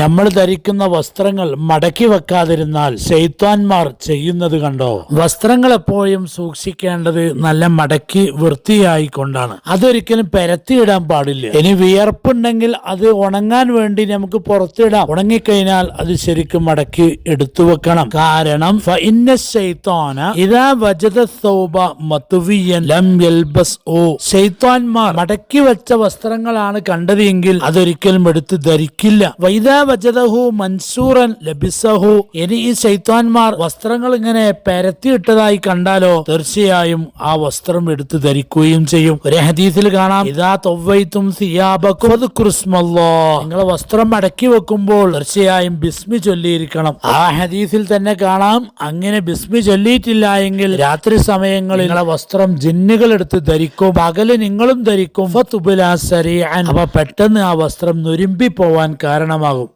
നമ്മൾ ധരിക്കുന്ന വസ്ത്രങ്ങൾ മടക്കി വെക്കാതിരുന്നാൽ ശൈത്വാന്മാർ ചെയ്യുന്നത് കണ്ടോ? വസ്ത്രങ്ങൾ എപ്പോഴും സൂക്ഷിക്കേണ്ടത് നല്ല മടക്കി വൃത്തിയായി കൊണ്ടാണ്. അതൊരിക്കലും പരത്തിയിടാൻ പാടില്ല. ഇനി വിയർപ്പുണ്ടെങ്കിൽ അത് ഉണങ്ങാൻ വേണ്ടി നമുക്ക് പുറത്തിടാം. ഉണങ്ങിക്കഴിഞ്ഞാൽ അത് ശരിക്കും മടക്കി എടുത്തു വെക്കണം. കാരണം ശൈത്വാന്മാർ മടക്കി വെച്ച വസ്ത്രങ്ങളാണ് കണ്ടത് എങ്കിൽ അതൊരിക്കലും എടുത്ത് ധരിക്കില്ല. മൻസൂറൻ ലബിസഹു. ഇനി ഈ ശൈത്വാന്മാർ വസ്ത്രങ്ങൾ ഇങ്ങനെ പരത്തിയിട്ടതായി കണ്ടാലോ തീർച്ചയായും ആ വസ്ത്രം എടുത്ത് ധരിക്കുകയും ചെയ്യും. ഒരു ഹദീസിൽ കാണാം, ഇദാ തവ്വൈതും സിയാബകും ഫദ്കുറുസ്മല്ലാഹ്. നിങ്ങൾ വസ്ത്രം മടക്കി വെക്കുമ്പോൾ തീർച്ചയായും ബിസ്മി ചൊല്ലിയിരിക്കണം. ആ ഹദീസിൽ തന്നെ കാണാം, അങ്ങനെ ബിസ്മി ചൊല്ലിയിട്ടില്ല എങ്കിൽ രാത്രി സമയങ്ങളിൽ നിങ്ങളെ വസ്ത്രം ജിന്നുകൾ എടുത്ത് ധരിക്കും, പകല് നിങ്ങളും ധരിക്കും. ഫതുബ്ലാ സരീഅൻ. അപ്പൊ പെട്ടെന്ന് ആ വസ്ത്രം നുരുമ്പി പോവാൻ കാരണമാകും.